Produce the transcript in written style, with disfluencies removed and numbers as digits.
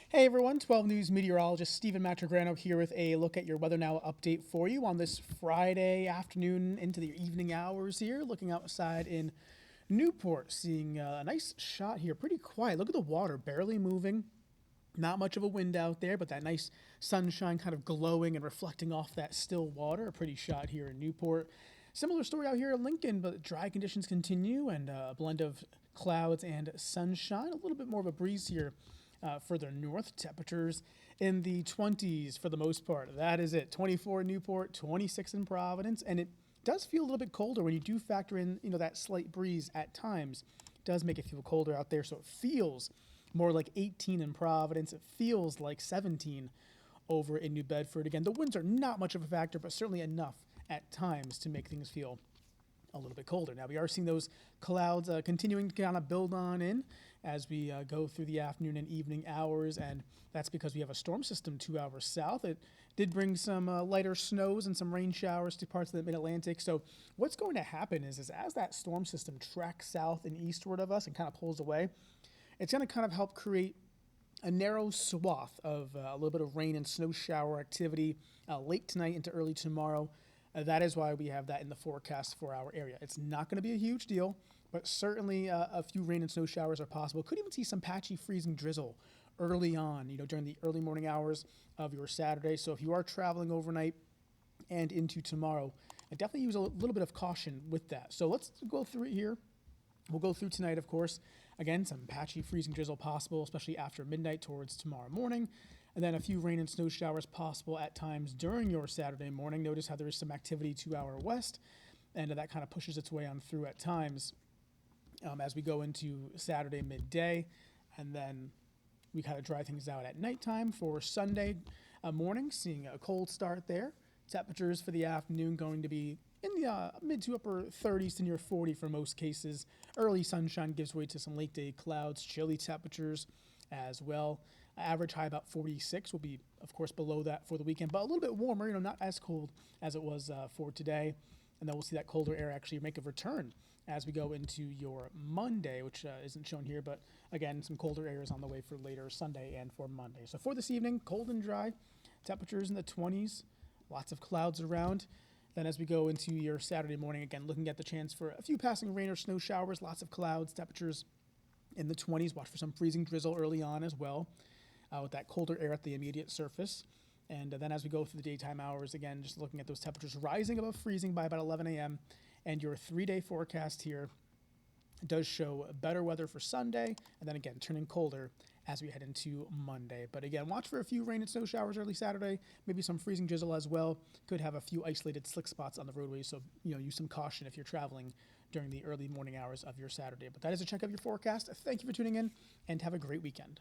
Hey everyone, 12 News meteorologist Stephen Matrograno here with a look at your Weather Now update for you on this Friday afternoon into the evening hours here. Looking outside in Newport, seeing a nice shot here, pretty quiet. Look at the water, barely moving. Not much of a wind out there, but that nice sunshine kind of glowing and reflecting off that still water. A pretty shot here in Newport. Similar story out here in Lincoln, but dry conditions continue and a blend of clouds and sunshine. A little bit more of a breeze here further north. Temperatures in the 20s for the most part. That is it. 24 in Newport, 26 in Providence, and it does feel a little bit colder when you do factor in, that slight breeze at times. It does make it feel colder out there, so it feels more like 18 in Providence. It feels like 17 over in New Bedford. Again, the winds are not much of a factor, but certainly enough at times to make things feel a little bit colder. Now, we are seeing those clouds continuing to kind of build on in as we go through the afternoon and evening hours, and that's because we have a storm system 2 hours south. It did bring some lighter snows and some rain showers to parts of the mid-Atlantic. So what's going to happen is as that storm system tracks south and eastward of us and kind of pulls away, it's going to kind of help create a narrow swath of a little bit of rain and snow shower activity late tonight into early tomorrow. That is why we have that in the forecast for our area. It's not going to be a huge deal, but certainly a few rain and snow showers are possible. Could even see some patchy freezing drizzle early on, during the early morning hours of your Saturday. So if you are traveling overnight and into tomorrow, I definitely use a little bit of caution with that. So let's go through it here. We'll go through tonight, of course. Again, some patchy freezing drizzle possible, especially after midnight towards tomorrow morning. And then a few rain and snow showers possible at times during your Saturday morning. Notice how there is some activity to our west, and that kind of pushes its way on through at times as we go into Saturday midday. And then we kind of dry things out at nighttime for Sunday morning, seeing a cold start there. Temperatures for the afternoon going to be in the mid to upper 30s to near 40 for most cases. Early sunshine gives way to some late day clouds, chilly temperatures as well. Average high about 46 will be, of course, below that for the weekend, but a little bit warmer, not as cold as it was for today. And then we'll see that colder air actually make a return as we go into your Monday, which isn't shown here, but again, some colder air is on the way for later Sunday and for Monday. So for this evening, cold and dry, temperatures in the 20s, lots of clouds around. Then as we go into your Saturday morning, again, looking at the chance for a few passing rain or snow showers, lots of clouds, temperatures in the 20s. Watch for some freezing drizzle early on as well with that colder air at the immediate surface. And then as we go through the daytime hours, again, just looking at those temperatures rising above freezing by about 11 a.m. And your 3-day forecast here does show better weather for Sunday, and then again, turning colder as we head into Monday. But again, watch for a few rain and snow showers early Saturday, maybe some freezing drizzle as well. Could have a few isolated slick spots on the roadways, so use some caution if you're traveling during the early morning hours of your Saturday. But that is a check of your forecast. Thank you for tuning in, and have a great weekend.